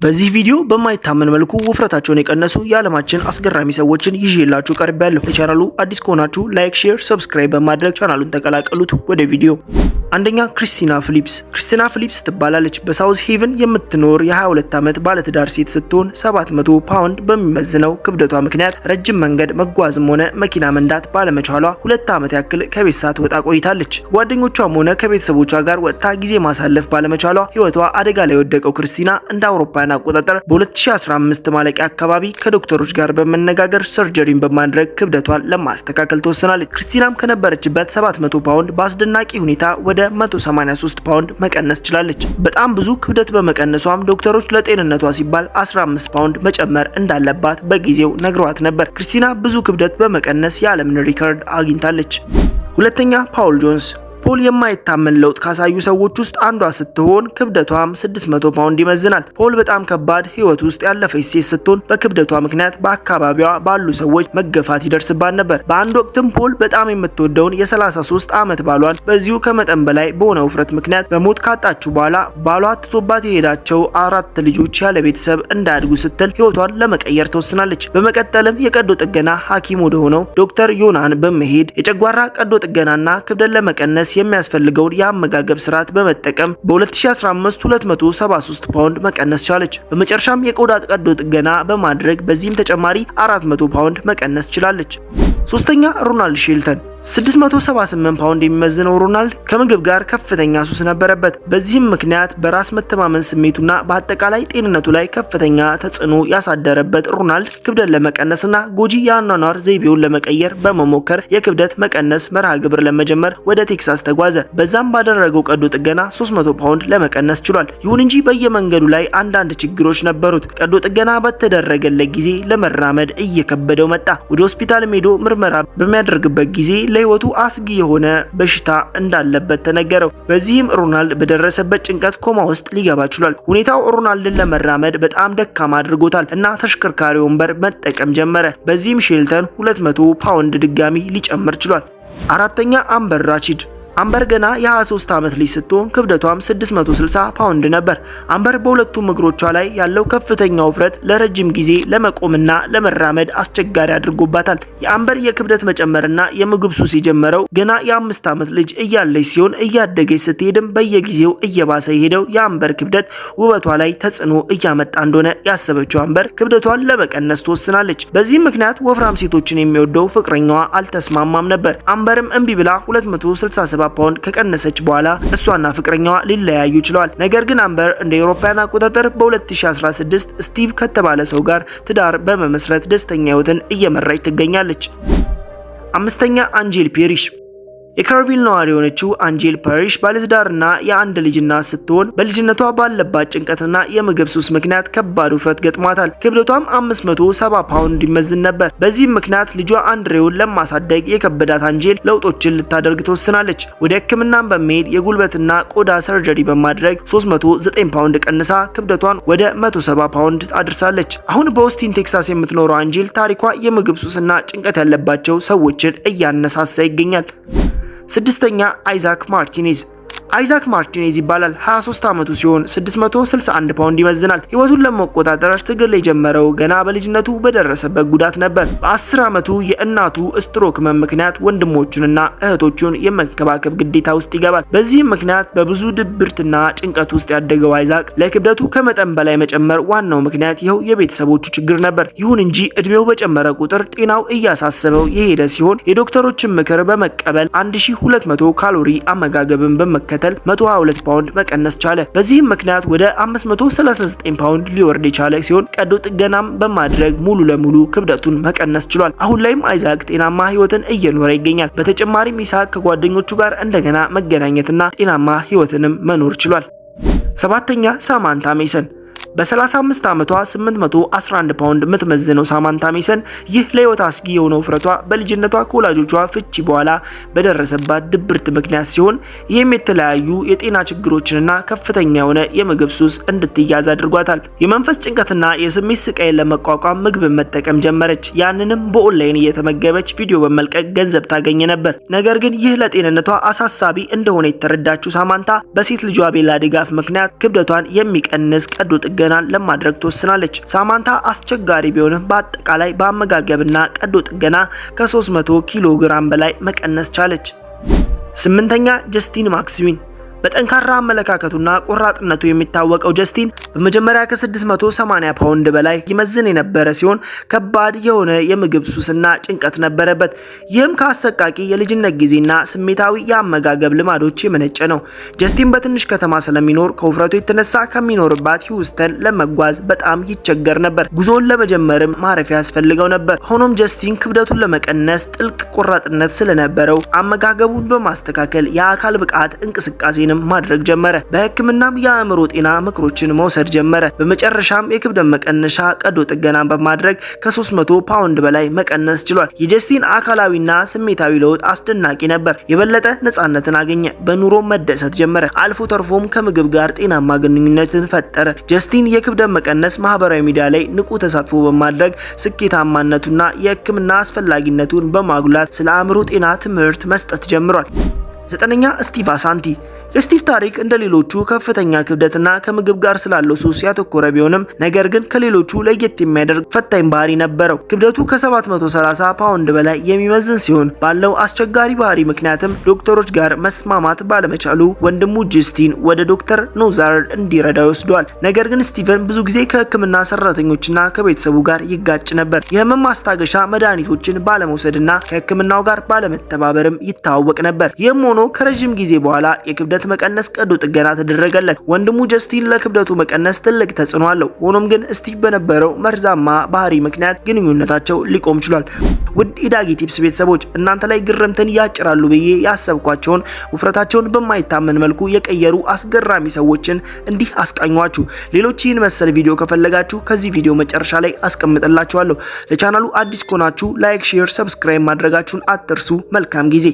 በዚህ ቪዲዮ በማይታመን መልኩ ውፍረታቸውን የቀነሱ የዓለማችን አስገራሚ ሰዎችን ይዤላችሁ ቀርቤያለሁ። ለቻናሉ አዲስ ከሆናችሁ ላይክ፣ ሼር፣ ሰብስክራይብ በማድረግ ቻናሉን ተቀላቀሉት። ወደ ቪዲዮ አንደኛ ክሪስቲና ፊሊፕስ። ክሪስቲና ፊሊፕስ ትባላለች። በሳውዝ ሄቨን የምትኖር የ22 ዓመት ባለትዳር ሴት ስትሆን 700 ፓውንድ በሚመዝነው ክብደቷ ምክንያት ረጅም መንገድ መጓዝም ሆነ መኪና መንዳት ባለመቻሏ 2 ዓመት ያክል ከቤት ሳትወጣ ቆይታለች። ከጓደኞቿም ሆነ ከቤተሰቦቿ ጋር ወጥታ ጊዜ ማሳለፍ ባለመቻሏ ህይወቷ አደጋ ላይ የወደቀው ክሪስቲና እንደ አውሮፓውያን አቆጣጠር በ2015 ማለቂያ አካባቢ ከዶክተሮች ጋር በመነጋገር ሰርጀሪን በማድረግ ክብደቷን ለማስተካከል ተወሰናለች። ክሪስቲናም ከነበረችበት 700 ፓውንድ በአስደናቂ ሁኔታ ወደ 183 ፓውንድ መቀነስ ችላለች። በጣም ብዙ ክብደት በመቀነሷም ዶክተሮች ለጤንነቷ ሲባል 15 ፓውንድ መጨመር እንዳለባት በጊዜው ነግሯት ነበር። ክሪስቲና ብዙ ክብደት በመቀነስ የዓለምን ሪከርድ አግኝታለች። ሁለተኛ ፓውል ጆንስ። ፖል የማይታመን ለውጥ ካሳዩ ሰዎች ውስጥ አንዷ ስትሆን ክብደቷም 600 ፓውንድ ይመዝናል። ፖል በጣም ከባድ ህይወት ውስጥ ያለፈች ሴት ስትሆን በክብደቷ ምክንያት በአካባቢዋ ባሉ ሰዎች መገፋት ይደርስባት ነበር። በአንድ ወቅትም ፖል በጣም የምትወደውን የ33 ዓመት ባሏን በዚሁ ከመጠን በላይ በሆነ ውፍረት ምክንያት በሞት ካጣችው በኋላ ባሏ ትቶባት የሄዳቸው 4 ልጆች ያለ ቤተሰብ እንዳያድጉ ስትል ህይወቷን ለመቀየር ተወስናለች። በመቀጠልም የቀዶ ጥገና ሐኪም ወደ ሆነው ዶክተር ዮናን በመሄድ የጨጓራ ቀዶ ጥገናና ክብደት ለመቀነስ የሚያስፈልገውን የአመጋገብ ስርዓት በመጠቀም በ2015 273 ፓውንድ መቀነስ ቻለች። በመጨረሻም የቆዳ ቀዶ ጥገና በማድረግ በዚህም ተጨማሪ 400 ፓውንድ መቀነስ ችላለች። ሶስተኛ ሮናልድ ሼልተን። 678 ፓውንድ የሚመዝነው ሮናልድ ከምግብ ጋር ከፍተኛ ሱስ ነበረበት። በዚህም ምክንያት በራስ መተማመን ስሜቱና በአጠቃላይ ጤንነቱ ላይ ከፍተኛ ተጽዕኖ ያሳደረበት ሮናልድ ክብደት ለመቀነስና ጎጂ የአኗኗር ዘይቤውን ለመቀየር በመሞከር የክብደት መቀነስ መርሃ ግብር ለመጀመር ወደ ቴክሳስ ተጓዘ። በዛም ባደረገው ቀዶ ጥገና 300 ፓውንድ ለመቀነስ ችሏል። ይሁን እንጂ በየመንገዱ ላይ አንዳንድ ችግሮች ነበሩት። ቀዶ ጥገና በተደረገለት ጊዜ ለመራመድ እየከበደው መጣ። ወደ ሆስፒታል ሄዶ ምርመራ በሚያደርግበት ጊዜ ለህይወቱ አስጊ የሆነ በሽታ እንዳለበት ተነገረው። በዚህም ሮናልድ በደረሰበት ጭንቀት ኮማ ውስጥ ሊገባ ችሏል። ሁኔታው ሮናልድን ለመራመድ በጣም ደካማ አድርጎታል እና ተሽከርካሪ ወንበር መጠቀም ጀመረ። በዚህም ሼልተን 200 ፓውንድ ድጋሚ ሊጨምር ችሏል። አራተኛ አምበር ራቺድ። አምበር ገና የ23 ዓመት ልጅ ስትሆን ክብደቷም 660 ፓውንድ ነበር። አምበር በሁለቱም እግሮቿ ላይ ያለው ከፍተኛ ውፍረት ለረጅም ጊዜ ለመቆምና ለመራመድ አስቸጋሪ አድርጎባታል። የአምበር የክብደት መጨመርና የምግብ ሱስ የጀመረው ገና የ5 ዓመት ልጅ እያለች ሲሆን እያደገች ስትሄድም በየጊዜው እየባሰ የሄደው የአምበር ክብደት ውበቷ ላይ ተጽዕኖ እያመጣ እንደሆነ ያሰበችው አምበር ክብደቷን ለመቀነስ ትወስናለች። በዚህም ምክንያት ወፍራም ሴቶችን የሚወደው ፍቅረኛዋ አልተስማማም ነበር። አምበርም እምቢ ብላ 267 ፓውንድ ከቀነሰች በኋላ እሷና ፍቅረኛዋ ሊለያዩ ችለዋል። ነገር ግን አምበር እንደ አውሮፓውያን አቆጣጠር በ2016 ስቲቭ ከተባለ ሰው ጋር ትዳር በመመስረት ደስተኛ ህይወትን እየመራች ትገኛለች። አምስተኛ አንጄል ፓሪሽ። የካርቪል ነዋሪ የሆነችው አንጄል ፓሪሽ ባለትዳርና የአንድ ልጅ እናት ስትሆን በልጅነቷ ባለባት ጭንቀትና የምግብ ሱስ ምክንያት ከባድ ውፍረት ገጥሟታል። ክብደቷም 570 ፓውንድ ይመዝን ነበር። በዚህም ምክንያት ልጇ አንድሬውን ለማሳደግ የከበዳት አንጄል ለውጦችን ልታደርግ ተወስናለች። ወደ ሕክምናም በመሄድ የጉልበትና ቆዳ ሰርጀሪ በማድረግ 309 ፓውንድ ቀንሳ ክብደቷን ወደ 170 ፓውንድ አድርሳለች። አሁን በኦስቲን ቴክሳስ የምትኖረው አንጄል ታሪኳ የምግብ ሱስና ጭንቀት ያለባቸው ሰዎችን እያነሳሳ ይገኛል። ስድስተኛ አይዛክ ማርቲኔዝ። አይዛክ ማርቲኔዝ ይባላል። 23 ዓመቱ ሲሆን 661 ፓውንድ ይመዝናል። ህይወቱን ለመቆጣጠር ትግል የጀመረው ገና በልጅነቱ በደረሰበት ጉዳት ነበር። በ10 ዓመቱ የእናቱ ስትሮክ ምክንያት ወንድሞቹንና እህቶቹን የመንከባከብ ግዴታ ውስጥ ይገባል። በዚህም ምክንያት በብዙ ድብርትና ጭንቀት ውስጥ ያደገው አይዛክ ለክብደቱ ከመጠን በላይ መጨመር ዋናው ምክንያት ይኸው የቤተሰቦቹ ችግር ነበር። ይሁን እንጂ እድሜው በጨመረ ቁጥር ጤናው እያሳሰበው የሄደ ሲሆን የዶክተሮችን ምክር በመቀበል 1200 ካሎሪ አመጋገብን በመከተል 122 ፓውንድ መቀነስ ቻለ። በዚህም ምክንያት ወደ 539 ፓውንድ ሊወርድ የቻለ ሲሆን ቀዶ ጥገናም በማድረግ ሙሉ ለሙሉ ክብደቱን መቀነስ ችሏል። አሁን ላይም አይዛክ ጤናማ ህይወትን እየኖረ ይገኛል። በተጨማሪም ኢሳክ ከጓደኞቹ ጋር እንደገና መገናኘትና ጤናማ ህይወትንም መኖር ችሏል። ሰባተኛ ሳማንታ ሜሰን። በ35 ዓመቷ 811 ፓውንድ የምትመዝነው ሳማንታ ሜሰን ይህ ለህይወት አስጊ የሆነው ውፍረቷ በልጅነቷ ከወላጆቿ ፍቺ በኋላ በደረሰባት ድብርት ምክንያት ሲሆን ይህም የተለያዩ የጤና ችግሮችንና ከፍተኛ የሆነ የምግብ ሱስ እንድትያዝ አድርጓታል። የመንፈስ ጭንቀትና የስሜት ስቃይን ለመቋቋም ምግብን መጠቀም ጀመረች። ያንንም በኦንላይን እየተመገበች ቪዲዮ በመልቀቅ ገንዘብ ታገኘ ነበር። ነገር ግን ይህ ለጤንነቷ አሳሳቢ እንደሆነ የተረዳችው ሳማንታ በሴት ልጇ ቤላ ድጋፍ ምክንያት ክብደቷን የሚቀንስ ቀዶ ጥገናን ለማድረግ ተወስናለች። ሳማንታ አስቸጋሪ ቢሆንም በአጠቃላይ በአመጋገብና ቀዶ ጥገና ከ300 ኪሎ ግራም በላይ መቀነስ ቻለች። 8ኛ ጀስቲን ማክስዊን በጠንካራ አመለካከቱና ቆራጥነቱ የሚታወቀው ጀስቲን በመጀመሪያ ከ680 ፓውንድ በላይ ይመዝን የነበረ ሲሆን ከባድ የሆነ የምግብ ሱስና ጭንቀት ነበረበት። ይህም ከአሰቃቂ የልጅነት ጊዜና ስሜታዊ የአመጋገብ ልማዶች የመነጨ ነው። ጀስቲን በትንሽ ከተማ ስለሚኖር ከውፍረቱ የተነሳ ከሚኖርባት ሂውስተን ለመጓዝ በጣም ይቸገር ነበር። ጉዞውን ለመጀመርም ማረፊያ ያስፈልገው ነበር። ሆኖም ጀስቲን ክብደቱን ለመቀነስ ጥልቅ ቆራጥነት ስለነበረው አመጋገቡን በማስተካከል የአካል ብቃት እንቅስቃሴ ማድረግ ጀመረ። በሕክምናም የአእምሮ ጤና ምክሮችን መውሰድ ጀመረ። በመጨረሻም የክብደት መቀነሻ ቀዶ ጥገናን በማድረግ ከ300 ፓውንድ በላይ መቀነስ ችሏል። የጀስቲን አካላዊና ስሜታዊ ለውጥ አስደናቂ ነበር። የበለጠ ነፃነትን አገኘ። በኑሮ መደሰት ጀመረ። አልፎ ተርፎም ከምግብ ጋር ጤናማ ግንኙነትን ፈጠረ። ጀስቲን የክብደት መቀነስ ማህበራዊ ሚዲያ ላይ ንቁ ተሳትፎ በማድረግ ስኬታማነቱና የሕክምና አስፈላጊነቱን በማጉላት ስለ አእምሮ ጤና ትምህርት መስጠት ጀምሯል። 9ኛ ስቲቭ አሳንቲ የስቲቭ ታሪክ እንደ ሌሎቹ ከፍተኛ ክብደትና ከምግብ ጋር ስላለው ሱስ ያተኮረ ቢሆንም ነገር ግን ከሌሎቹ ለየት የሚያደርግ ፈታኝ ባህሪ ነበረው። ክብደቱ ከ730 ፓውንድ በላይ የሚመዝን ሲሆን ባለው አስቸጋሪ ባህሪ ምክንያትም ዶክተሮች ጋር መስማማት ባለመቻሉ ወንድሙ ጀስቲን ወደ ዶክተር ኖዛርድ እንዲረዳው ይወስዷል። ነገር ግን ስቲቨን ብዙ ጊዜ ከሕክምና ሰራተኞችና ከቤተሰቡ ጋር ይጋጭ ነበር። የህመም ማስታገሻ መድኃኒቶችን ባለመውሰድና ከሕክምናው ጋር ባለመተባበርም ይታወቅ ነበር። ይህም ሆኖ ከረጅም ጊዜ በኋላ የክብደት መቀነስ ቀዶ ጥገና ተደረገለት። ወንድሙ ጀስቲን ለክብደቱ መቀነስ ትልቅ ተጽዕኖ አለው። ሆኖም ግን ስቲቭ በነበረው መርዛማ ባህሪ ምክንያት ግንኙነታቸው ሊቆም ችሏል። ውድ የዳጊ ቲፕስ ቤተሰቦች እናንተ ላይ ግርምትን ያጭራሉ ብዬ ያሰብኳቸውን ውፍረታቸውን በማይታመን መልኩ የቀየሩ አስገራሚ ሰዎችን እንዲህ አስቃኟችሁ። ሌሎች ይህን መሰል ቪዲዮ ከፈለጋችሁ ከዚህ ቪዲዮ መጨረሻ ላይ አስቀምጥላችኋለሁ። ለቻናሉ አዲስ ከሆናችሁ ላይክ፣ ሼር፣ ሰብስክራይብ ማድረጋችሁን አትርሱ። መልካም ጊዜ